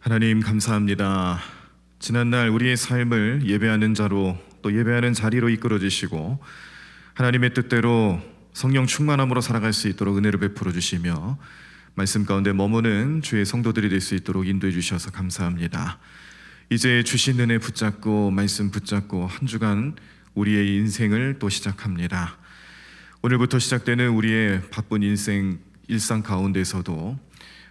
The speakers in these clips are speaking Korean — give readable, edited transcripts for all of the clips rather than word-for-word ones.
하나님 감사합니다. 지난날 우리의 삶을 예배하는 자로 또 예배하는 자리로 이끌어 주시고 하나님의 뜻대로 성령 충만함으로 살아갈 수 있도록 은혜를 베풀어 주시며 말씀 가운데 머무는 주의 성도들이 될 수 있도록 인도해 주셔서 감사합니다. 이제 주신 은혜 붙잡고 말씀 붙잡고 한 주간 우리의 인생을 또 시작합니다. 오늘부터 시작되는 우리의 바쁜 인생 일상 가운데서도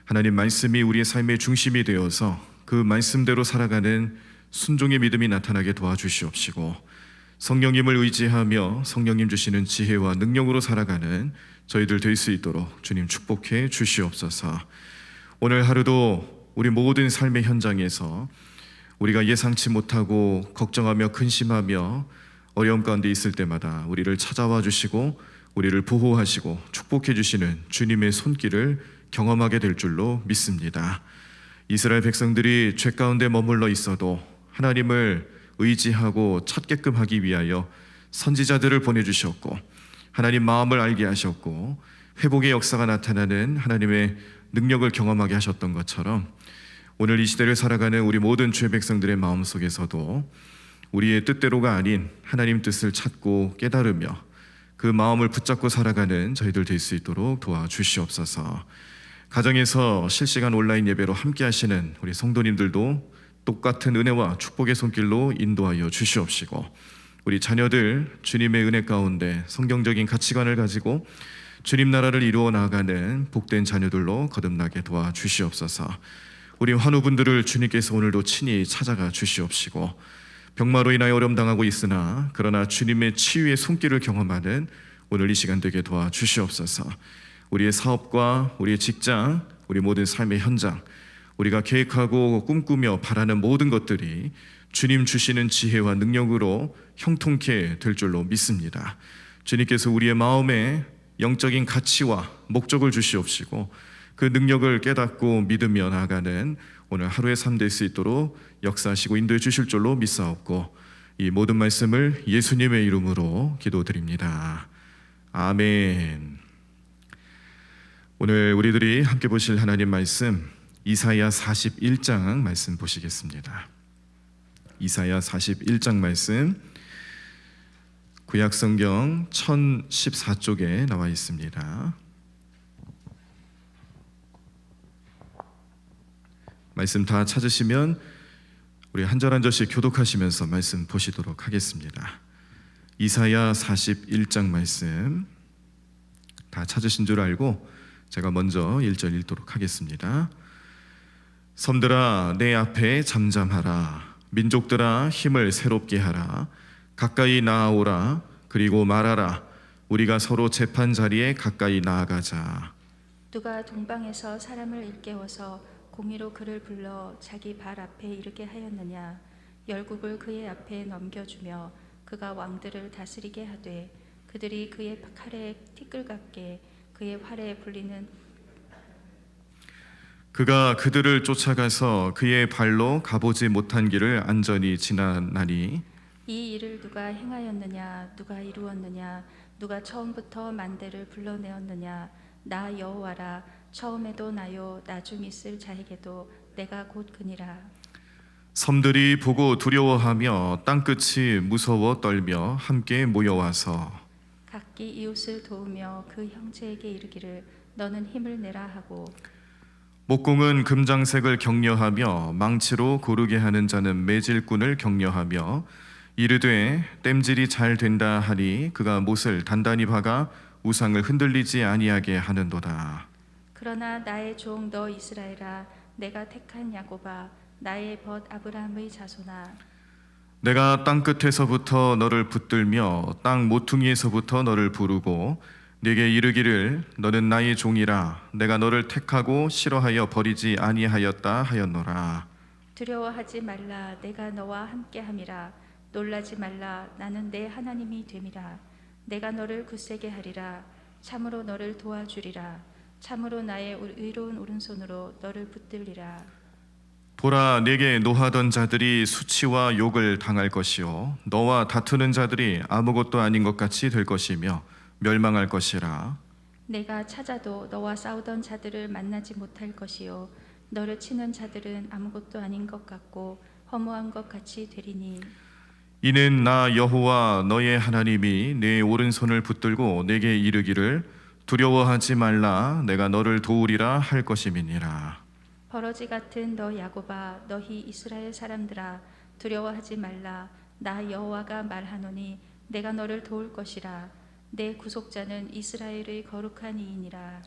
하나님 말씀이 우리의 삶의 중심이 되어서 그 말씀대로 살아가는 순종의 믿음이 나타나게 도와주시옵시고 성령님을 의지하며 성령님 주시는 지혜와 능력으로 살아가는 저희들 될 수 있도록 주님 축복해 주시옵소서. 오늘 하루도 우리 모든 삶의 현장에서 우리가 예상치 못하고 걱정하며 근심하며 어려움 가운데 있을 때마다 우리를 찾아와 주시고 우리를 보호하시고 축복해 주시는 주님의 손길을 경험하게 될 줄로 믿습니다. 이스라엘 백성들이 죄 가운데 머물러 있어도 하나님을 의지하고 찾게끔 하기 위하여 선지자들을 보내주셨고 하나님 마음을 알게 하셨고 회복의 역사가 나타나는 하나님의 능력을 경험하게 하셨던 것처럼 오늘 이 시대를 살아가는 우리 모든 죄 백성들의 마음속에서도 우리의 뜻대로가 아닌 하나님 뜻을 찾고 깨달으며 그 마음을 붙잡고 살아가는 저희들 될 수 있도록 도와주시옵소서. 가정에서 실시간 온라인 예배로 함께 하시는 우리 성도님들도 똑같은 은혜와 축복의 손길로 인도하여 주시옵시고 우리 자녀들 주님의 은혜 가운데 성경적인 가치관을 가지고 주님 나라를 이루어 나아가는 복된 자녀들로 거듭나게 도와주시옵소서. 우리 환우분들을 주님께서 오늘도 친히 찾아가 주시옵시고 병마로 인하여 어려움 당하고 있으나 그러나 주님의 치유의 손길을 경험하는 오늘 이 시간 되게 도와주시옵소서. 우리의 사업과 우리의 직장, 우리 모든 삶의 현장, 우리가 계획하고 꿈꾸며 바라는 모든 것들이 주님 주시는 지혜와 능력으로 형통케 될 줄로 믿습니다. 주님께서 우리의 마음에 영적인 가치와 목적을 주시옵시고 그 능력을 깨닫고 믿으며 나아가는 오늘 하루의 삶 될 수 있도록 역사하시고 인도해 주실 줄로 믿사옵고 이 모든 말씀을 예수님의 이름으로 기도드립니다. 아멘. 오늘 우리들이 함께 보실 하나님 말씀 이사야 41장 말씀 보시겠습니다. 이사야 41장 말씀 구약성경 1014쪽에 나와 있습니다. 말씀 다 찾으시면 우리 한 절 한 절씩 교독하시면서 말씀 보시도록 하겠습니다. 이사야 41장 말씀 다 찾으신 줄 알고 제가 먼저 1절 읽도록 하겠습니다. 섬들아 내 앞에 잠잠하라. 민족들아 힘을 새롭게 하라. 가까이 나아오라. 그리고 말하라. 우리가 서로 재판 자리에 가까이 나아가자. 누가 동방에서 사람을 일깨워서 공의로 그를 불러 자기 발 앞에 이르게 하였느냐. 열국을 그의 앞에 넘겨주며 그가 왕들을 다스리게 하되 그들이 그의 칼에 티끌같게 그의 활에 불리는 그가 그들을 쫓아가서 그의 발로 가보지 못한 길을 안전히 지나나니 이 일을 누가 행하였느냐. 누가 이루었느냐. 누가 처음부터 만대를 불러내었느냐. 나 여호와라. 처음에도 나요 나중 있을 자에게도 내가 곧 그니라. 섬들이 보고 두려워하며 땅끝이 무서워 떨며 함께 모여와서 각기 이웃을 도우며 그 형제에게 이르기를 너는 힘을 내라 하고 목공은 금장색을 격려하며 망치로 고르게 하는 자는 매질꾼을 격려하며 이르되 땜질이 잘 된다 하니 그가 못을 단단히 박아 우상을 흔들리지 아니하게 하는도다. 그러나 나의 종 너 이스라엘아 내가 택한 야곱아 나의 벗 아브라함의 자손아 내가 땅끝에서부터 너를 붙들며 땅 모퉁이에서부터 너를 부르고 네게 이르기를 너는 나의 종이라 내가 너를 택하고 싫어하여 버리지 아니하였다 하였노라. 두려워하지 말라 내가 너와 함께함이라. 놀라지 말라 나는 내 하나님이 됨이라. 내가 너를 굳세게 하리라. 참으로 너를 도와주리라. 참으로 나의 의로운 오른손으로 너를 붙들리라. 보라 네게 노하던 자들이 수치와 욕을 당할 것이요 너와 다투는 자들이 아무것도 아닌 것 같이 될 것이며 멸망할 것이라. 내가 찾아도 너와 싸우던 자들을 만나지 못할 것이요 너를 치는 자들은 아무것도 아닌 것 같고 허무한 것 같이 되리니 이는 나 여호와 너의 하나님이 내 오른손을 붙들고 내게 이르기를 두려워하지 말라 내가 너를 도우리라 할 것임이니라. 버러지 같은 너 야곱아 너희 이스라엘 사람들아 두려워하지 말라 나 여호와가 말하노니 내가 너를 도울 것이라 내 구속자는 이스라엘의 거룩한 이이니라.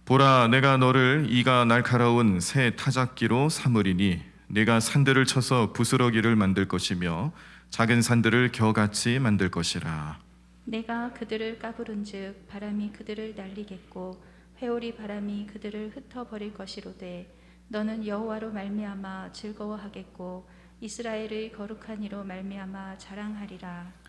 보라 내가 너를 이가 날카로운 새 타작기로 삼으리니 내가 산들을 쳐서 부스러기를 만들 것이며 작은 산들을 겨같이 만들 것이라. 내가 그들을 까부른즉 바람이 그들을 날리겠고 회오리 바람이 그들을 흩어버릴 것이로되 너는 여호와로 말미암아 즐거워하겠고 이스라엘의 거룩한 이로 말미암아 자랑하리라.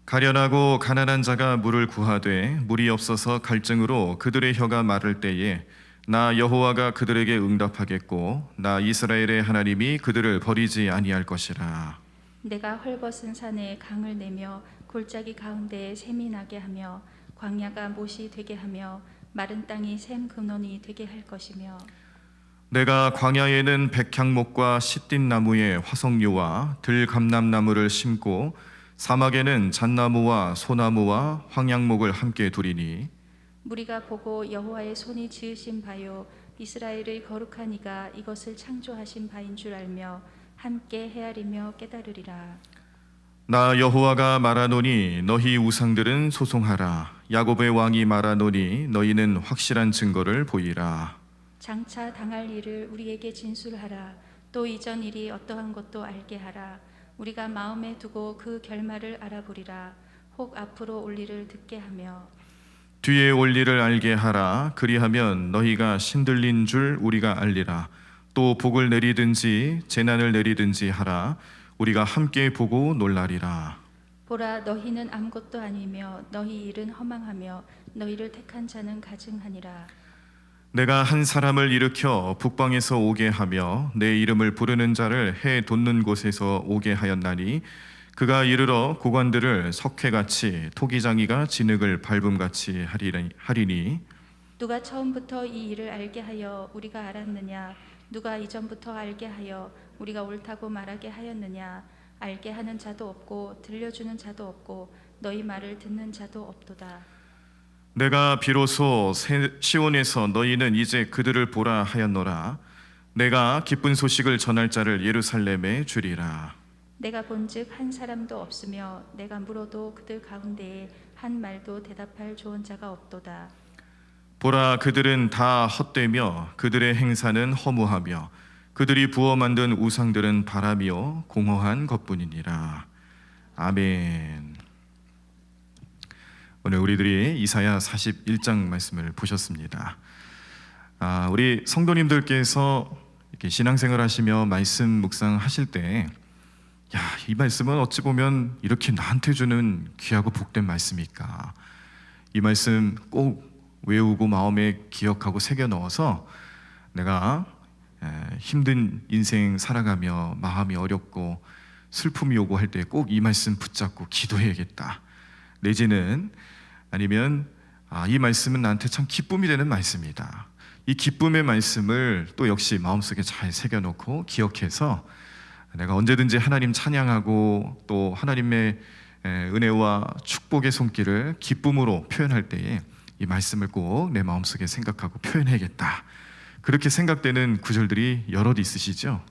가련하고 가난한 자가 물을 구하되 물이 없어서 갈증으로 그들의 혀가 마를 때에 나 여호와가 그들에게 응답하겠고 나 이스라엘의 하나님이 그들을 버리지 아니할 것이라. 내가 헐벗은 산에 강을 내며 골짜기 가운데에 샘이 나게 하며 광야가 못이 되게 하며 마른 땅이 샘 근원이 되게 할 것이며 내가 광야에는 백향목과 시딘 나무의 화석류와 들감람나무를 심고 사막에는 잣나무와 소나무와 황양목을 함께 두리니 무리가 보고 여호와의 손이 지으신 바요 이스라엘의 거룩한 이가 이것을 창조하신 바인 줄 알며 함께 헤아리며 깨달으리라. 나 여호와가 말하노니 너희 우상들은 소송하라. 야곱의 왕이 말하노니 너희는 확실한 증거를 보이라. 장차 당할 일을 우리에게 진술하라. 또 이전 일이 어떠한 것도 알게 하라. 우리가 마음에 두고 그 결말을 알아보리라. 혹 앞으로 올 일을 듣게 하며 뒤에 올 일을 알게 하라. 그리하면 너희가 신들린 줄 우리가 알리라. 또 복을 내리든지 재난을 내리든지 하라. 우리가 함께 보고 놀라리라. 보라 너희는 아무것도 아니며 너희 일은 허망하며 너희를 택한 자는 가증하니라. 내가 한 사람을 일으켜 북방에서 오게 하며 내 이름을 부르는 자를 해 돋는 곳에서 오게 하였나니 그가 이르러 고관들을 석회같이 토기장이가 진흙을 밟음같이 하리니 누가 처음부터 이 일을 알게 하여 우리가 알았느냐? 누가 이전부터 알게 하여 우리가 옳다고 말하게 하였느냐? 알게 하는 자도 없고 들려주는 자도 없고 너희 말을 듣는 자도 없도다. 내가 비로소 시온에서 너희는 이제 그들을 보라 하였노라. 내가 기쁜 소식을 전할 자를 예루살렘에 주리라. 내가 본즉 한 사람도 없으며 내가 물어도 그들 가운데에 한 말도 대답할 좋은 자가 없도다. 보라 그들은 다 헛되며 그들의 행사는 허무하며 그들이 부어 만든 우상들은 바람이요 공허한 것뿐이니라. 아멘. 오늘 우리들이 이사야 41장 말씀을 보셨습니다. 우리 성도님들께서 이렇게 신앙생활 하시며 말씀 묵상하실 때 이 말씀은 어찌 보면 이렇게 나한테 주는 귀하고 복된 말씀일까? 이 말씀 꼭 외우고 마음에 기억하고 새겨 넣어서 내가 힘든 인생 살아가며 마음이 어렵고 슬픔이 오고 할 때 꼭 이 말씀 붙잡고 기도해야겠다. 내지는 아니면 이 말씀은 나한테 참 기쁨이 되는 말씀이다. 이 기쁨의 말씀을 또 역시 마음속에 잘 새겨놓고 기억해서 내가 언제든지 하나님 찬양하고 또 하나님의 은혜와 축복의 손길을 기쁨으로 표현할 때에 이 말씀을 꼭 내 마음속에 생각하고 표현해야겠다. 그렇게 생각되는 구절들이 여럿 있으시죠?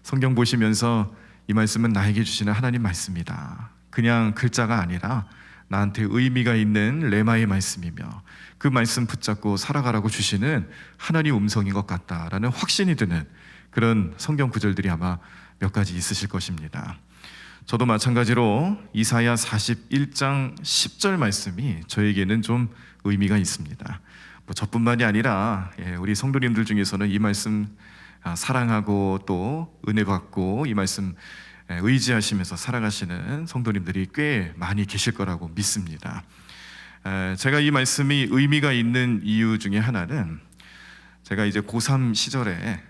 성경 보시면서 이 말씀은 나에게 주시는 하나님 말씀이다. 그냥 글자가 아니라 나한테 의미가 있는 레마의 말씀이며 그 말씀 붙잡고 살아가라고 주시는 하나님 음성인 것 같다라는 확신이 드는 그런 성경 구절들이 아마 몇 가지 있으실 것입니다. 저도 마찬가지로 이사야 41장 10절 말씀이 저에게는 좀 의미가 있습니다. 저뿐만이 아니라 우리 성도님들 중에서는 이 말씀 사랑하고 또 은혜 받고 이 말씀 의지하시면서 살아가시는 성도님들이 꽤 많이 계실 거라고 믿습니다. 제가 이 말씀이 의미가 있는 이유 중에 하나는 제가 이제 고3 시절에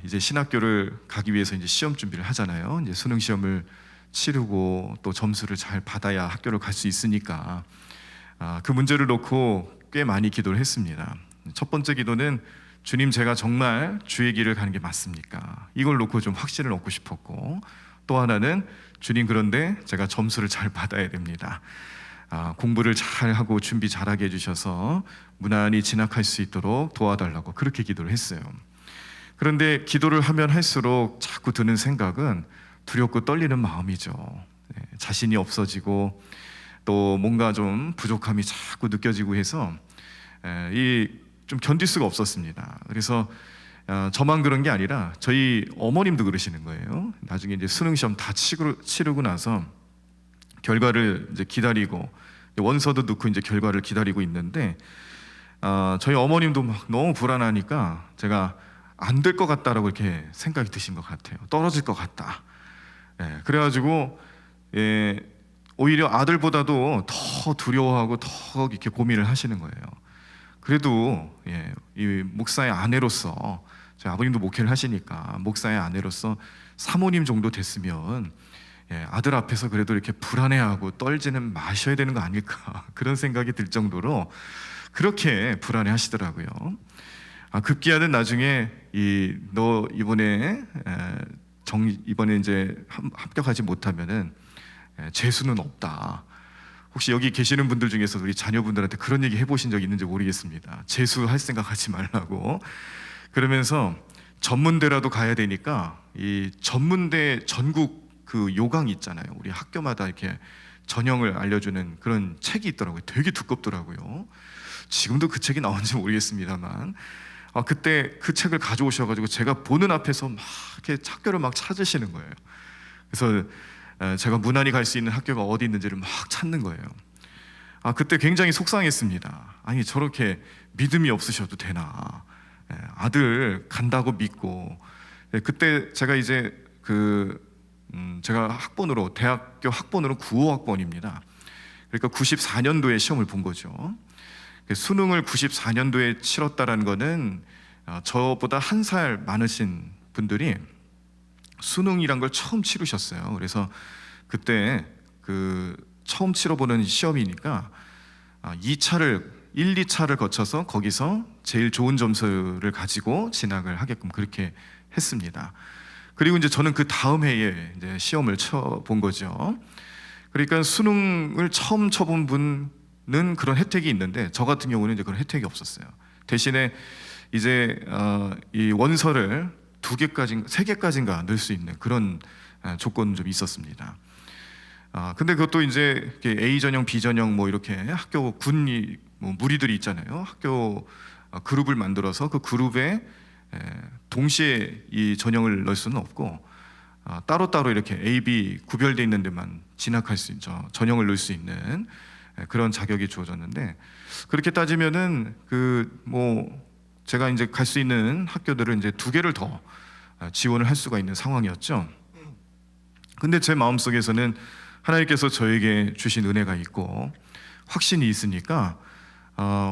이제 신학교를 가기 위해서 이제 시험 준비를 하잖아요. 이제 수능 시험을 치르고 또 점수를 잘 받아야 학교를 갈 수 있으니까, 그 문제를 놓고 꽤 많이 기도를 했습니다. 첫 번째 기도는, 주님, 이 시험을 잘 주님, 제가 정말 주의 길을 가는 게 맞습니까? 이걸 놓고 좀 확신을 얻고 싶었고, 또 하나는 주님, 그런데 제가 점수를 잘 받아야 됩니다. 공부를 잘하고 준비 잘하게 해주셔서 무난히 진학할 수 있도록 도와달라고 그렇게 기도를 했어요. 그런데 기도를 하면 할수록 자꾸 드는 생각은 두렵고 떨리는 마음이죠. 자신이 없어지고 또 뭔가 좀 부족함이 자꾸 느껴지고 해서 좀 견딜 수가 없었습니다. 그래서 저만 그런 게 아니라 저희 어머님도 그러시는 거예요. 나중에 이제 수능 시험 다 치르고 나서 결과를 이제 기다리고 원서도 넣고 이제 결과를 기다리고 있는데 저희 어머님도 막 너무 불안하니까 제가 안 될 것 같다라고 이렇게 생각이 드신 것 같아요. 떨어질 것 같다. 그래가지고 오히려 아들보다도 더 두려워하고 더 이렇게 고민을 하시는 거예요. 그래도 이 목사의 아내로서, 저희 아버님도 목회를 하시니까 목사의 아내로서 사모님 정도 됐으면 아들 앞에서 그래도 이렇게 불안해하고 떨지는 마셔야 되는 거 아닐까 그런 생각이 들 정도로 그렇게 불안해하시더라고요. 급기야는 나중에 너 이번에 이번에 이제 합격하지 못하면은 재수는 없다. 혹시 여기 계시는 분들 중에서 우리 자녀분들한테 그런 얘기 해보신 적 있는지 모르겠습니다. 재수할 생각하지 말라고. 그러면서 전문대라도 가야 되니까 이 전문대 전국 그 요강 있잖아요. 우리 학교마다 이렇게 전형을 알려주는 그런 책이 있더라고요. 되게 두껍더라고요. 지금도 그 책이 나오는지 모르겠습니다만 그때 그 책을 가져오셔가지고 제가 보는 앞에서 막 이렇게 학교를 막 찾으시는 거예요. 그래서 제가 무난히 갈 수 있는 학교가 어디 있는지를 막 찾는 거예요. 그때 굉장히 속상했습니다. 아니, 저렇게 믿음이 없으셔도 되나? 아들 간다고 믿고. 그때 제가 이제 제가 대학교 학번으로 95학번입니다. 그러니까 94년도에 시험을 본 거죠. 수능을 94년도에 치렀다라는 거는 저보다 한 살 많으신 분들이 수능이란 걸 처음 치르셨어요. 그래서 그때 처음 치러보는 시험이니까 1, 2차를 거쳐서 거기서 제일 좋은 점수를 가지고 진학을 하게끔 그렇게 했습니다. 그리고 이제 저는 그 다음 해에 이제 시험을 쳐본 거죠. 그러니까 수능을 처음 쳐본 분은 그런 혜택이 있는데 저 같은 경우는 이제 그런 혜택이 없었어요. 대신에 이제 이 원서를 3개까지인가 넣을 수 있는 그런 조건은 좀 있었습니다. 근데 그것도 이제 A 전형, B 전형 뭐 이렇게 학교 뭐 무리들이 있잖아요. 학교 그룹을 만들어서 그 그룹에 동시에 이 전형을 넣을 수는 없고 따로따로 이렇게 A, B 구별되어 있는 데만 진학할 수 있죠. 전형을 넣을 수 있는 그런 자격이 주어졌는데 그렇게 따지면은 제가 이제 갈 수 있는 학교들은 이제 2개를 더 지원을 할 수가 있는 상황이었죠. 근데 제 마음속에서는 하나님께서 저에게 주신 은혜가 있고 확신이 있으니까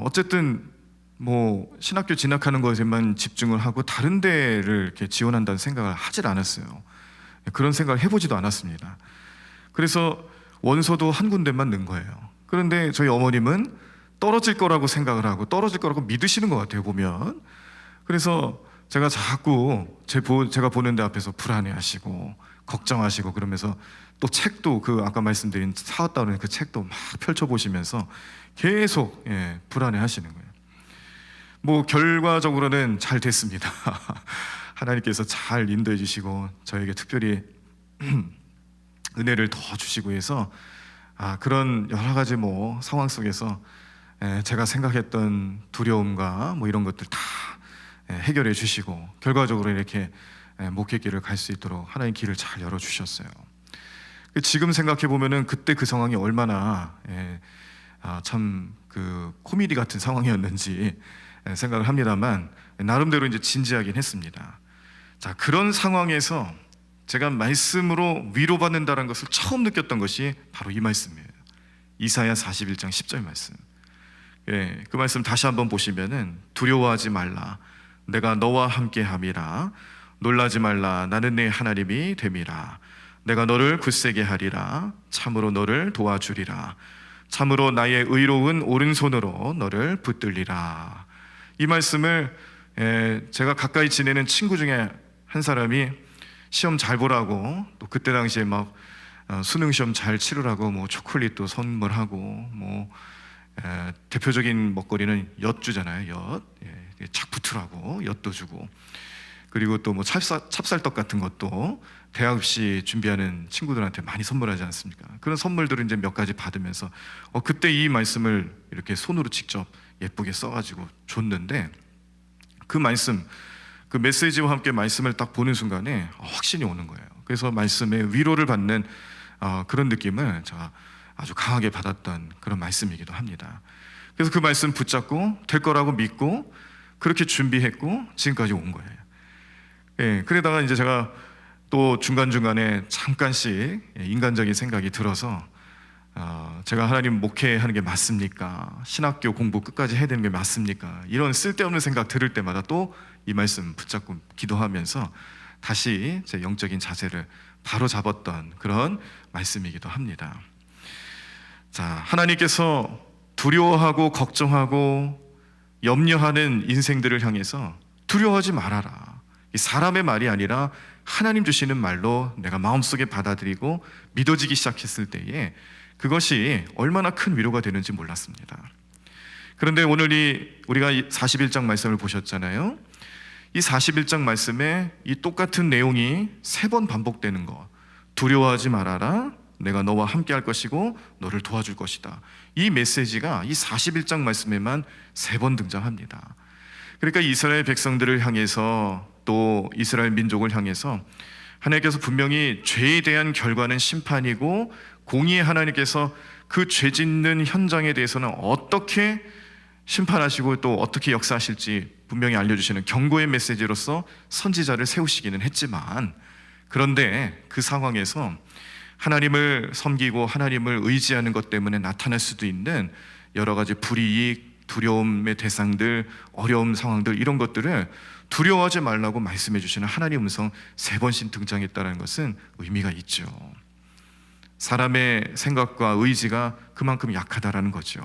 어쨌든 뭐 신학교 진학하는 것에만 집중을 하고 다른 데를 이렇게 지원한다는 생각을 하질 않았어요. 그런 생각을 해보지도 않았습니다. 그래서 원서도 한 군데만 넣은 거예요. 그런데 저희 어머님은 떨어질 거라고 생각을 하고 떨어질 거라고 믿으시는 것 같아요, 보면. 그래서 제가 자꾸 제가 보는 데 앞에서 불안해하시고 걱정하시고 그러면서 또 책도 아까 말씀드린 사왔다 그러는 그 책도 막 펼쳐보시면서 계속 불안해하시는 거예요. 뭐 결과적으로는 잘 됐습니다. 하나님께서 잘 인도해 주시고 저에게 특별히 은혜를 더 주시고 해서 그런 여러 가지 뭐 상황 속에서 제가 생각했던 두려움과 뭐 이런 것들 다 해결해 주시고 결과적으로 이렇게 목회길을 갈 수 있도록 하나님 길을 잘 열어 주셨어요. 지금 생각해 보면은 그때 그 상황이 얼마나 참 코미디 같은 상황이었는지 생각을 합니다만 나름대로 이제 진지하긴 했습니다. 자, 그런 상황에서 제가 말씀으로 위로받는다는 것을 처음 느꼈던 것이 바로 이 말씀이에요. 이사야 41장 10절 말씀. 그 말씀 다시 한번 보시면은 두려워하지 말라. 내가 너와 함께함이라. 놀라지 말라. 나는 네 하나님이 됨이라. 내가 너를 굳세게 하리라. 참으로 너를 도와주리라. 참으로 나의 의로운 오른손으로 너를 붙들리라. 이 말씀을 제가 가까이 지내는 친구 중에 한 사람이 시험 잘 보라고, 또 그때 당시에 막 수능 시험 잘 치르라고 뭐 초콜릿도 선물하고, 뭐 대표적인 먹거리는 엿 주잖아요. 엿, 착 붙으라고 엿도 주고, 그리고 또 뭐 찹쌀떡 같은 것도 대학 입시 준비하는 친구들한테 많이 선물하지 않습니까? 그런 선물들을 이제 몇 가지 받으면서 그때 이 말씀을 이렇게 손으로 직접 예쁘게 써가지고 줬는데, 그 말씀, 그 메시지와 함께 말씀을 딱 보는 순간에 확신이 오는 거예요. 그래서 말씀에 위로를 받는 그런 느낌을 제가 아주 강하게 받았던 그런 말씀이기도 합니다. 그래서 그 말씀 붙잡고 될 거라고 믿고 그렇게 준비했고 지금까지 온 거예요. 그러다가 이제 제가 또 중간중간에 잠깐씩 인간적인 생각이 들어서 제가 하나님 목회하는 게 맞습니까? 신학교 공부 끝까지 해야 되는 게 맞습니까? 이런 쓸데없는 생각 들을 때마다 또 이 말씀 붙잡고 기도하면서 다시 제 영적인 자세를 바로 잡았던 그런 말씀이기도 합니다. 자, 하나님께서 두려워하고 걱정하고 염려하는 인생들을 향해서 두려워하지 말아라, 이 사람의 말이 아니라 하나님 주시는 말로 내가 마음속에 받아들이고 믿어지기 시작했을 때에 그것이 얼마나 큰 위로가 되는지 몰랐습니다. 그런데 오늘 우리가 41장 말씀을 보셨잖아요. 이 41장 말씀에 이 똑같은 내용이 3번 반복되는 거, 두려워하지 말아라, 내가 너와 함께 할 것이고 너를 도와줄 것이다, 이 메시지가 이 41장 말씀에만 3번 등장합니다. 그러니까 이스라엘 백성들을 향해서, 또 이스라엘 민족을 향해서 하나님께서 분명히 죄에 대한 결과는 심판이고 공의의 하나님께서 그 죄 짓는 현장에 대해서는 어떻게 심판하시고 또 어떻게 역사하실지 분명히 알려주시는 경고의 메시지로서 선지자를 세우시기는 했지만, 그런데 그 상황에서 하나님을 섬기고 하나님을 의지하는 것 때문에 나타날 수도 있는 여러 가지 불이익, 두려움의 대상들, 어려움 상황들, 이런 것들을 두려워하지 말라고 말씀해 주시는 하나님의 음성 3번씩 등장했다는 것은 의미가 있죠. 사람의 생각과 의지가 그만큼 약하다라는 거죠.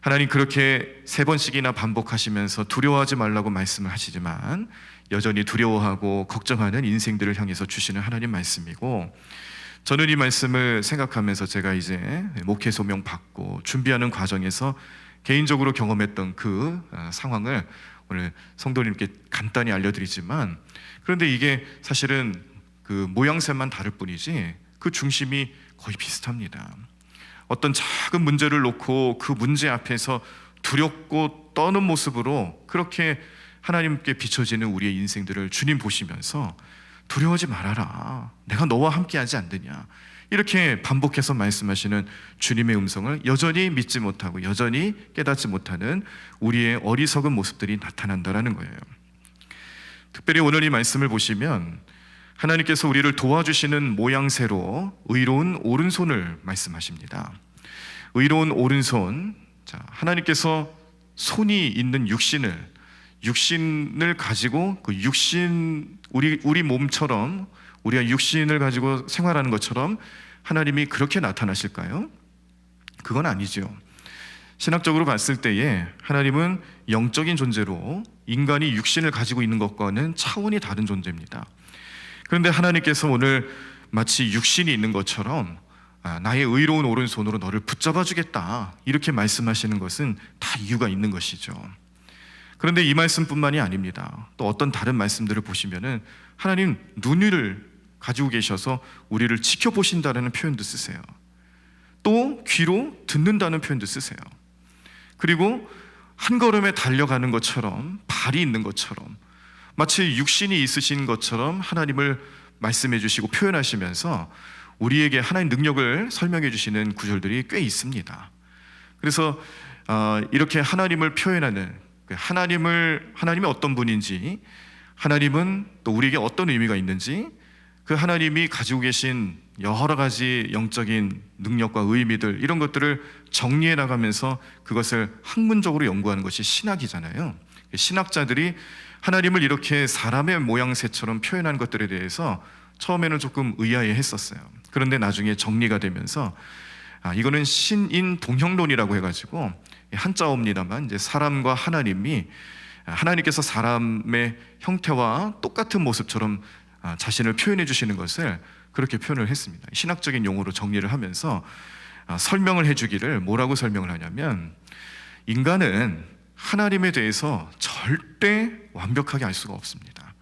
하나님 그렇게 3번씩이나 반복하시면서 두려워하지 말라고 말씀을 하시지만 여전히 두려워하고 걱정하는 인생들을 향해서 주시는 하나님 말씀이고, 저는 이 말씀을 생각하면서 제가 이제 목회 소명 받고 준비하는 과정에서 개인적으로 경험했던 그 상황을 오늘 성도님께 간단히 알려드리지만, 그런데 이게 사실은 그 모양새만 다를 뿐이지 그 중심이 거의 비슷합니다. 어떤 작은 문제를 놓고 그 문제 앞에서 두렵고 떠는 모습으로 그렇게 하나님께 비춰지는 우리의 인생들을 주님 보시면서 두려워하지 말아라, 내가 너와 함께하지 않느냐, 이렇게 반복해서 말씀하시는 주님의 음성을 여전히 믿지 못하고 여전히 깨닫지 못하는 우리의 어리석은 모습들이 나타난다는 거예요. 특별히 오늘 이 말씀을 보시면 하나님께서 우리를 도와주시는 모양새로 의로운 오른손을 말씀하십니다. 의로운 오른손, 자, 하나님께서 손이 있는 육신을 가지고 그 육신, 우리 몸처럼 우리가 육신을 가지고 생활하는 것처럼 하나님이 그렇게 나타나실까요? 그건 아니죠. 신학적으로 봤을 때에 하나님은 영적인 존재로 인간이 육신을 가지고 있는 것과는 차원이 다른 존재입니다. 그런데 하나님께서 오늘 마치 육신이 있는 것처럼 나의 의로운 오른손으로 너를 붙잡아 주겠다, 이렇게 말씀하시는 것은 다 이유가 있는 것이죠. 그런데 이 말씀뿐만이 아닙니다. 또 어떤 다른 말씀들을 보시면은 하나님 눈을 가지고 계셔서 우리를 지켜보신다는 표현도 쓰세요. 또 귀로 듣는다는 표현도 쓰세요. 그리고 한 걸음에 달려가는 것처럼, 발이 있는 것처럼, 마치 육신이 있으신 것처럼 하나님을 말씀해 주시고 표현하시면서 우리에게 하나님 능력을 설명해 주시는 구절들이 꽤 있습니다. 그래서 이렇게 하나님을 표현하는, 하나님이 어떤 분인지, 하나님은 또 우리에게 어떤 의미가 있는지, 그 하나님이 가지고 계신 여러 가지 영적인 능력과 의미들, 이런 것들을 정리해 나가면서 그것을 학문적으로 연구하는 것이 신학이잖아요. 신학자들이 하나님을 이렇게 사람의 모양새처럼 표현하는 것들에 대해서 처음에는 조금 의아해 했었어요. 그런데 나중에 정리가 되면서 이거는 신인 동형론이라고 해가지고 한자어입니다만 이제 사람과 하나님이 하나님께서 사람의 형태와 똑같은 모습처럼 자신을 표현해 주시는 것을 그렇게 표현을 했습니다. 신학적인 용어로 정리를 하면서 설명을 해주기를 뭐라고 설명을 하냐면, 인간은 하나님에 대해서 절대 완벽하게 알 수가 없습니다.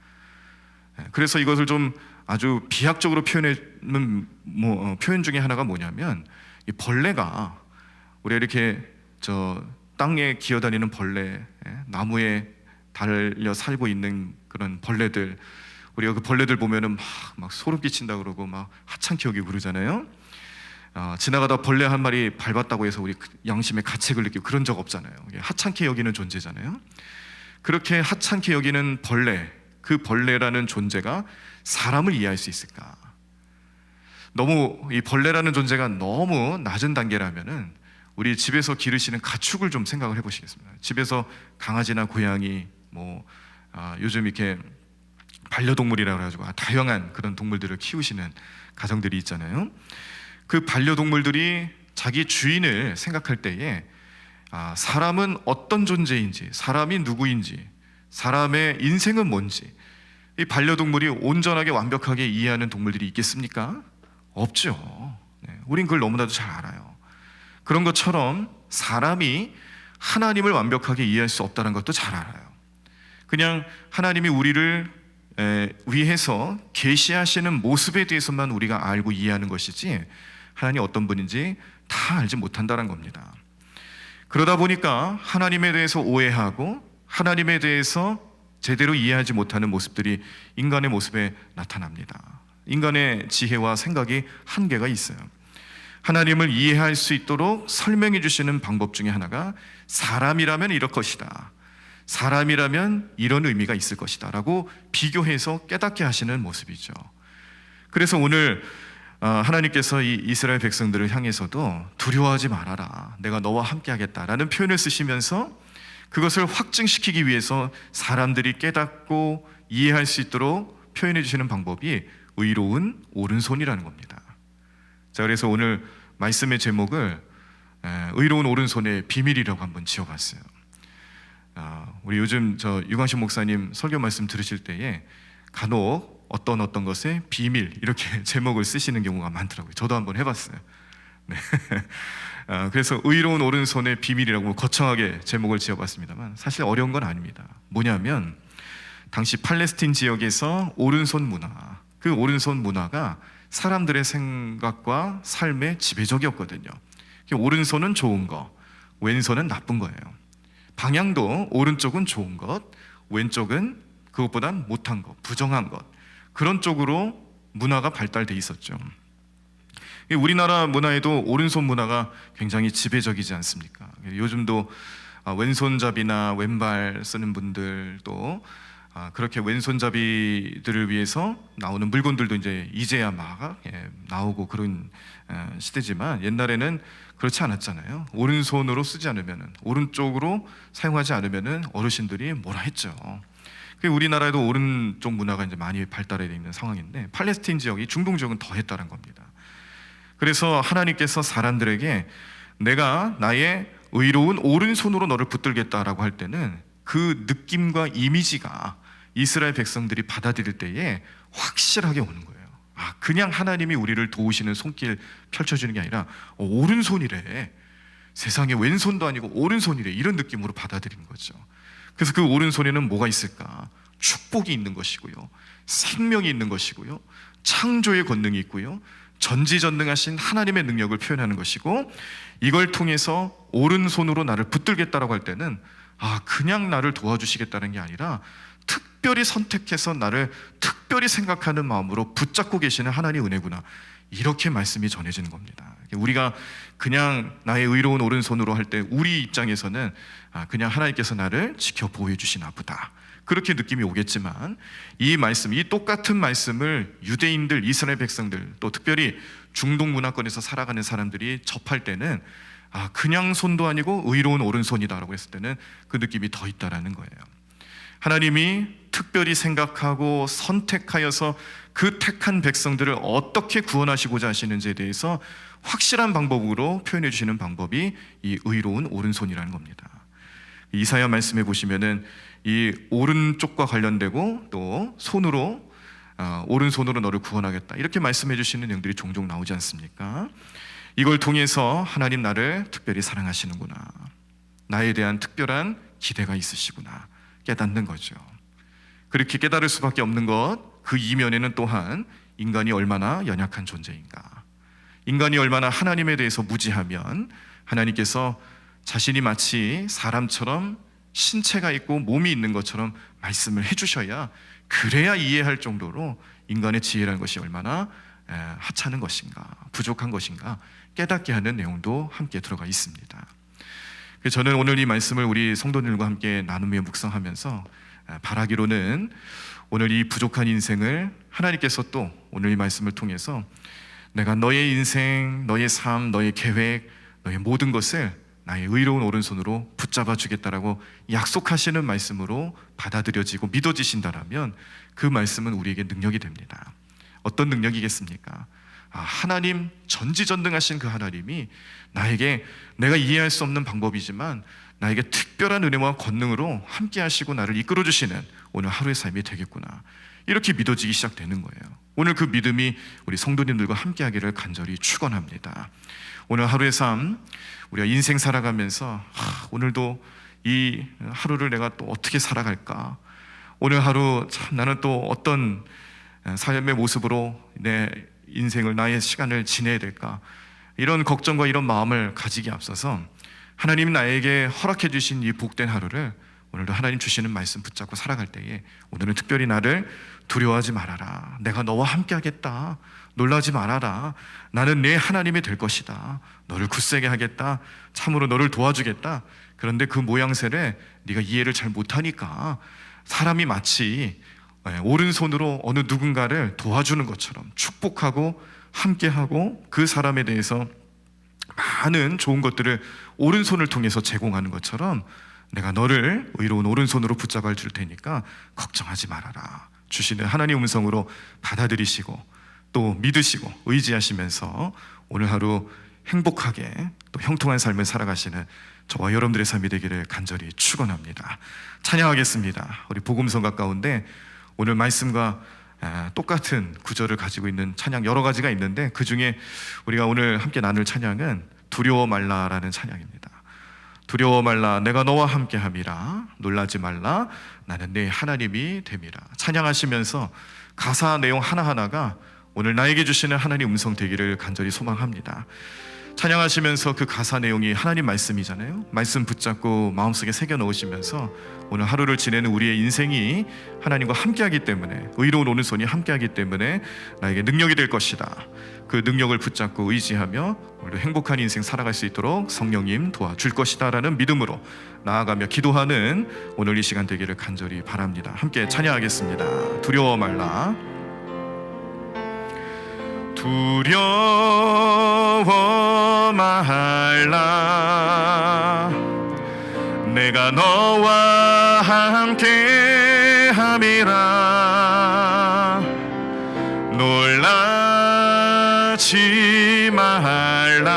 그래서 이것을 좀 아주 비약적으로 표현하는 표현 중에 하나가 뭐냐면, 이 벌레가, 우리가 이렇게 저 땅에 기어다니는 벌레, 나무에 달려 살고 있는 그런 벌레들, 우리가 그 벌레들 보면은 막 소름 끼친다 그러고 막 하찮게 여기고 그러잖아요. 지나가다 벌레 한 마리 밟았다고 해서 우리 양심의 가책을 느끼고 그런 적 없잖아요. 하찮게 여기는 존재잖아요. 그렇게 하찮게 여기는 벌레, 그 벌레라는 존재가 사람을 이해할 수 있을까? 너무 이 벌레라는 존재가 너무 낮은 단계라면은 우리 집에서 기르시는 가축을 좀 생각을 해보시겠습니다. 집에서 강아지나 고양이, 요즘 이렇게 반려동물이라고 해가지고 다양한 그런 동물들을 키우시는 가정들이 있잖아요. 그 반려동물들이 자기 주인을 생각할 때에 사람은 어떤 존재인지, 사람이 누구인지, 사람의 인생은 뭔지, 이 반려동물이 온전하게 완벽하게 이해하는 동물들이 있겠습니까? 없죠. 우린 그걸 너무나도 잘 알아요. 그런 것처럼 사람이 하나님을 완벽하게 이해할 수 없다는 것도 잘 알아요. 그냥 하나님이 우리를 위해서 계시하시는 모습에 대해서만 우리가 알고 이해하는 것이지, 하나님이 어떤 분인지 다 알지 못한다는 겁니다. 그러다 보니까 하나님에 대해서 오해하고 하나님에 대해서 제대로 이해하지 못하는 모습들이 인간의 모습에 나타납니다. 인간의 지혜와 생각이 한계가 있어요. 하나님을 이해할 수 있도록 설명해 주시는 방법 중에 하나가, 사람이라면 이럴 것이다, 사람이라면 이런 의미가 있을 것이다 라고 비교해서 깨닫게 하시는 모습이죠. 그래서 오늘 하나님께서 이 이스라엘 백성들을 향해서도 두려워하지 말아라, 내가 너와 함께 하겠다라는 표현을 쓰시면서 그것을 확증시키기 위해서 사람들이 깨닫고 이해할 수 있도록 표현해 주시는 방법이 의로운 오른손이라는 겁니다. 자, 그래서 오늘 말씀의 제목을 의로운 오른손의 비밀이라고 한번 지어봤어요. 우리 요즘 저 유광식 목사님 설교 말씀 들으실 때에 간혹 어떤 것의 비밀 이렇게 제목을 쓰시는 경우가 많더라고요. 저도 한번 해봤어요. 네. 그래서 의로운 오른손의 비밀이라고 거창하게 제목을 지어봤습니다만, 사실 어려운 건 아닙니다. 뭐냐면 당시 팔레스틴 지역에서 오른손 문화, 그 오른손 문화가 사람들의 생각과 삶의 지배적이었거든요. 오른손은 좋은 거, 왼손은 나쁜 거예요. 방향도 오른쪽은 좋은 것, 왼쪽은 그것보단 못한 것, 부정한 것, 그런 쪽으로 문화가 발달돼 있었죠. 우리나라 문화에도 오른손 문화가 굉장히 지배적이지 않습니까? 요즘도 왼손잡이나 왼발 쓰는 분들도 그렇게 왼손잡이들을 위해서 나오는 물건들도 이제야 막 나오고 그런 시대지만, 옛날에는 그렇지 않았잖아요. 오른손으로 쓰지 않으면은, 오른쪽으로 사용하지 않으면은 어르신들이 뭐라 했죠. 우리나라에도 오른쪽 문화가 이제 많이 발달해 있는 상황인데, 팔레스틴 지역이, 중동 지역은 더 했다는 겁니다. 그래서 하나님께서 사람들에게 내가 나의 의로운 오른손으로 너를 붙들겠다라고 할 때는 그 느낌과 이미지가 이스라엘 백성들이 받아들일 때에 확실하게 오는 거예요. 그냥 하나님이 우리를 도우시는 손길 펼쳐주는 게 아니라 오른손이래, 세상에 왼손도 아니고 오른손이래, 이런 느낌으로 받아들이는 거죠. 그래서 그 오른손에는 뭐가 있을까? 축복이 있는 것이고요, 생명이 있는 것이고요, 창조의 권능이 있고요, 전지전능하신 하나님의 능력을 표현하는 것이고, 이걸 통해서 오른손으로 나를 붙들겠다라고 할 때는 그냥 나를 도와주시겠다는 게 아니라 특별히 선택해서 나를 특별히 생각하는 마음으로 붙잡고 계시는 하나님의 은혜구나, 이렇게 말씀이 전해지는 겁니다. 우리가 그냥 나의 의로운 오른손으로 할 때 우리 입장에서는 그냥 하나님께서 나를 지켜 보호해 주시나 보다, 그렇게 느낌이 오겠지만, 이 말씀, 이 똑같은 말씀을 유대인들, 이스라엘 백성들, 또 특별히 중동 문화권에서 살아가는 사람들이 접할 때는 그냥 손도 아니고 의로운 오른손이다라고 했을 때는 그 느낌이 더 있다라는 거예요. 하나님이 특별히 생각하고 선택하여서 그 택한 백성들을 어떻게 구원하시고자 하시는지에 대해서 확실한 방법으로 표현해 주시는 방법이 이 의로운 오른손이라는 겁니다. 이사야 말씀해 보시면은 이 오른쪽과 관련되고 또 손으로 오른손으로 너를 구원하겠다 이렇게 말씀해 주시는 내용들이 종종 나오지 않습니까? 이걸 통해서 하나님 나를 특별히 사랑하시는구나, 나에 대한 특별한 기대가 있으시구나 깨닫는 거죠. 그렇게 깨달을 수밖에 없는 것, 그 이면에는 또한 인간이 얼마나 연약한 존재인가, 인간이 얼마나 하나님에 대해서 무지하면 하나님께서 자신이 마치 사람처럼 신체가 있고 몸이 있는 것처럼 말씀을 해주셔야, 그래야 이해할 정도로 인간의 지혜라는 것이 얼마나 하찮은 것인가, 부족한 것인가 깨닫게 하는 내용도 함께 들어가 있습니다. 그래서 저는 오늘 이 말씀을 우리 성도들과 함께 나누며 묵상하면서 바라기로는 오늘 이 부족한 인생을 하나님께서 또 오늘 이 말씀을 통해서 내가 너의 인생, 너의 삶, 너의 계획, 너의 모든 것을 나의 의로운 오른손으로 붙잡아 주겠다라고 약속하시는 말씀으로 받아들여지고 믿어지신다라면 그 말씀은 우리에게 능력이 됩니다. 어떤 능력이겠습니까? 하나님, 전지전능하신 그 하나님이 나에게, 내가 이해할 수 없는 방법이지만 나에게 특별한 은혜와 권능으로 함께 하시고 나를 이끌어 주시는 오늘 하루의 삶이 되겠구나, 이렇게 믿어지기 시작되는 거예요. 오늘 그 믿음이 우리 성도님들과 함께 하기를 간절히 축원합니다. 오늘 하루의 삶, 우리가 인생 살아가면서 오늘도 이 하루를 내가 또 어떻게 살아갈까, 오늘 하루 참 나는 또 어떤 삶의 모습으로 내 인생을, 나의 시간을 지내야 될까, 이런 걱정과 이런 마음을 가지기 앞서서 하나님이 나에게 허락해 주신 이 복된 하루를 오늘도 하나님 주시는 말씀 붙잡고 살아갈 때에, 오늘은 특별히 나를 두려워하지 말아라, 내가 너와 함께 하겠다, 놀라지 말아라, 나는 내 하나님이 될 것이다, 너를 굳세게 하겠다, 참으로 너를 도와주겠다. 그런데 그 모양새를 네가 이해를 잘 못하니까 사람이 마치 오른손으로 어느 누군가를 도와주는 것처럼 축복하고 함께하고 그 사람에 대해서 많은 좋은 것들을 오른손을 통해서 제공하는 것처럼 내가 너를 의로운 오른손으로 붙잡아 줄 테니까 걱정하지 말아라 주시는 하나님의 음성으로 받아들이시고 또 믿으시고 의지하시면서 오늘 하루 행복하게 또 형통한 삶을 살아가시는 저와 여러분들의 삶이 되기를 간절히 축원합니다. 찬양하겠습니다. 우리 복음성가 가운데 오늘 말씀과 똑같은 구절을 가지고 있는 찬양 여러 가지가 있는데, 그 중에 우리가 오늘 함께 나눌 찬양은 두려워 말라라는 찬양입니다. 두려워 말라, 내가 너와 함께 함이라. 놀라지 말라, 나는 내 하나님이 됨이라. 찬양하시면서 가사 내용 하나하나가 오늘 나에게 주시는 하나님 음성 되기를 간절히 소망합니다. 찬양하시면서 그 가사 내용이 하나님 말씀이잖아요. 말씀 붙잡고 마음속에 새겨 넣으시면서 오늘 하루를 지내는 우리의 인생이 하나님과 함께하기 때문에, 의로운 오른손이 함께하기 때문에 나에게 능력이 될 것이다. 그 능력을 붙잡고 의지하며 오늘도 행복한 인생 살아갈 수 있도록 성령님 도와줄 것이다 라는 믿음으로 나아가며 기도하는 오늘 이 시간 되기를 간절히 바랍니다. 함께 찬양하겠습니다. 두려워 말라. 두려워 말라, 내가 너와 함께 함이라. 놀라지 말라,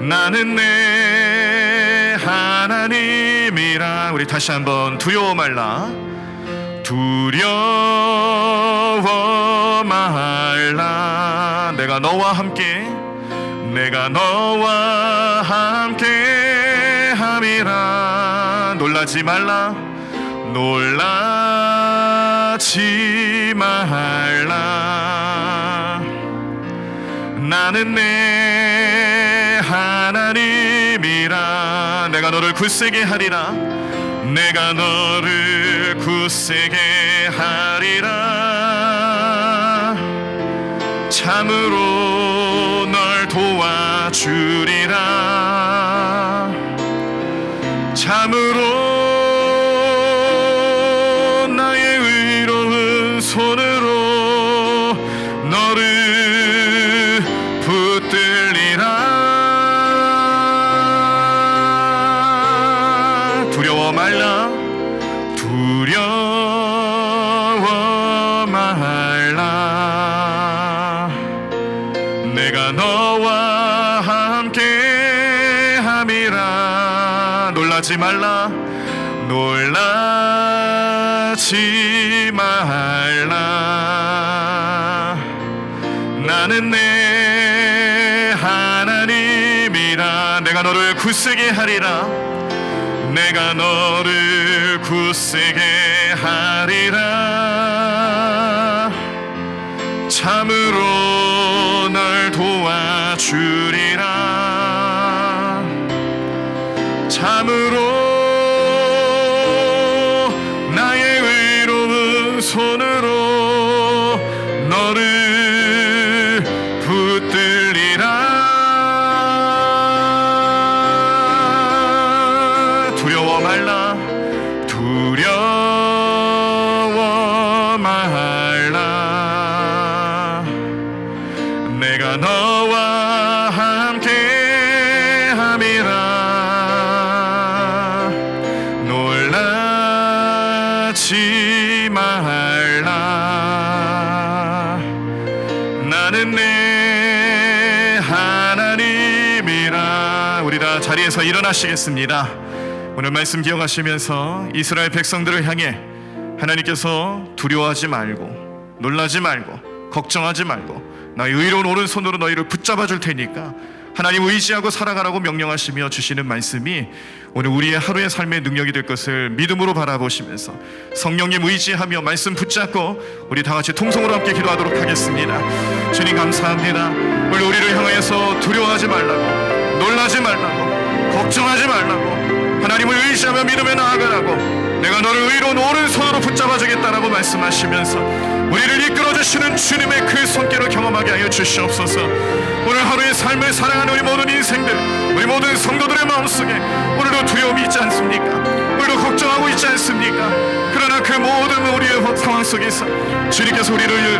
나는 내 하나님이라. 우리 다시 한번 두려워 말라. 두려워 말라, 내가 너와 함께, 내가 너와 함께 함이라. 놀라지 말라, 놀라지 말라, 나는 내 하나님이라. 내가 너를 굳세게 하리라, 내가 너를 굳세게 하리라. 참으로 널 도와주리라. 참으로 나의 의로운 손으로 너를 붙들리라. 두려워 말라, 두려워 말라, 내가 너와 함께 함이라. 두려워하지 말라. 놀라지 말라. 나는 내 하나님이라. 내가 너를 굳세게 하리라. 내가 너를 굳세게 하리라. 참으로 널 도와주리라. 참으로 나의 의로운 손으로 너를 붙들리라. 두려워 말라. 두려워 말라. 내가 너와 함께 함이라. 놀라지 말라. 나는 내 하나님이라. 우리 다 자리에서 일어나시겠습니다. 오늘 말씀 기억하시면서 이스라엘 백성들을 향해 하나님께서 두려워하지 말고 놀라지 말고 걱정하지 말고 나의 의로운 오른손으로 너희를 붙잡아 줄 테니까 하나님 의지하고 살아가라고 명령하시며 주시는 말씀이 오늘 우리의 하루의 삶의 능력이 될 것을 믿음으로 바라보시면서 성령님 의지하며 말씀 붙잡고 우리 다 같이 통성으로 함께 기도하도록 하겠습니다. 주님 감사합니다. 오늘 우리를 향해서 두려워하지 말라고 놀라지 말라고 걱정하지 말라고 하나님을 의지하며 믿음에 나아가라고 내가 너를 의로운 오른손으로 붙잡아주겠다라고 말씀하시면서 우리를 이끌어주시는 주님의 그 손길을 경험하게 하여 주시옵소서. 오늘 하루의 삶을 살아가는 우리 모든 인생들, 우리 모든 성도들의 마음속에 오늘도 두려움이 있지 않습니까? 오늘도 걱정하고 있지 않습니까? 그러나 그 모든 우리의 상황 속에서 주님께서 우리를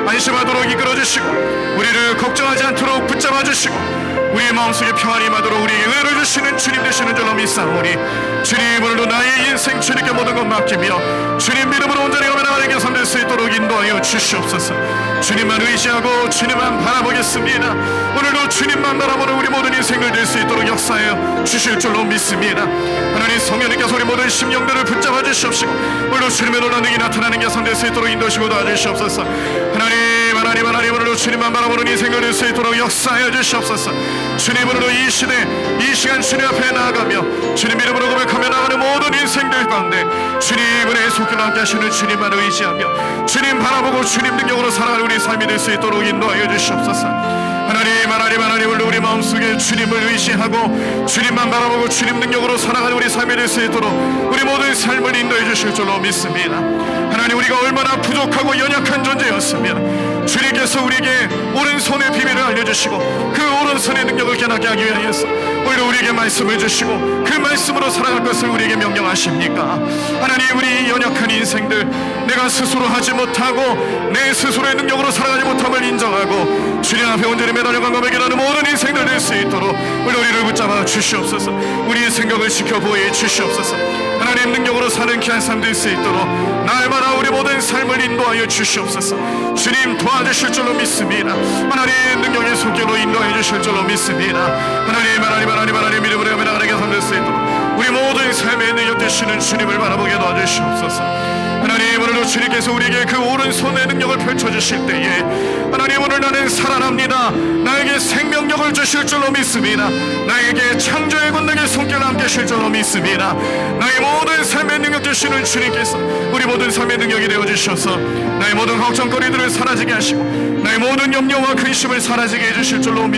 안심하도록 이끌어주시고 우리를 걱정하지 않도록 붙잡아주시고 우리의 마음속에 평안이 임하도록 우리에게 은혜를 주시는 주님 되시는 줄로 믿사오니 주님 오늘도 나의 인생 주님께 모든 것 맡기며 주님 믿음으로 온전히 가며 나에게 섬길 수 있도록 인도하여 주시옵소서. 주님만 의지하고 주님만 바라보겠습니다. 오늘도 주님만 바라보는 우리 모든 인생을 될 수 있도록 역사하여 주실 줄로 믿습니다. 하나님 성령님께서 우리 모든 심령들을 붙잡아 주시옵시고 오늘도 주님의 놀라운 능이 나타나는 게 섬길 수 있도록 인도하시고 도와주시옵소서. 하나님 오늘도 주님만 바라보는 인생을 될 수 있도록 역사하여 주시옵소서. 주님 오늘도 이 시대 이 시간 주님 앞에 나아가며 주님 이름으로 고백하며 나가는 모든 인생들 가운데 주님 은혜의 손길 함께 하시는 주님만 의지하며 주님 바라보고 주님 능력으로 살아가는 우리 삶이 될 수 있도록 인도하여 주시옵소서. 하나님 오늘 우리 마음속에 주님을 의지하고 주님만 바라보고 주님 능력으로 살아가는 우리 삶이 될 수 있도록 우리 모든 삶을 인도해 주실 줄로 믿습니다. 하나님 우리가 얼마나 부족하고 연약한 존재였으면 주님께서 우리에게 오른손의 비밀을 알려주시고 그 오른손의 능력을 깨닫게 하기 위하여서 오히려 우리에게 말씀을 주시고 그 말씀으로 살아갈 것을 우리에게 명령하십니까? 하나님 우리 연약한 인생들 내가 스스로 하지 못하고 내 스스로의 능력으로 살아가지 못함을 인정하고 주님 앞에 온전히 매달려간 고백이라는 모든 인생들 될 수 있도록 우리를 붙잡아 주시옵소서. 우리의 생각을 지켜보여 주시옵소서. 하나님 능력으로 사는 귀한 삶 될 수 있도록 날마다 우리 모든 삶을 인도하여 주시옵소서. 주님 도와주실 줄로 믿습니다. 하나님 능력의 손길로 인도해 주실 줄로 믿습니다. 하나님 믿음으로 가며 나가게 삶 될 수 있도록 우리 모든 삶의 능력 되시는 주님을 바라보게 도와주시옵소서. 하나님 오늘도 주님께서 우리에게 그 오른손의 능력을 펼쳐주실 때에 하나님 오늘 나는 살아납니다. 나에게 생명력을 주실 줄로 믿습니다. 나에게 창조의 권능의 손길을 함께 하실 줄로 믿습니다. 나의 모든 삶의 능력 되시는 주님께서 우리 모든 삶의 능력이 되어주셔서 나의 모든 걱정거리들을 사라지게 하시고 나의 모든 염려와 근심을 사라지게 해주실 줄로 믿습니다.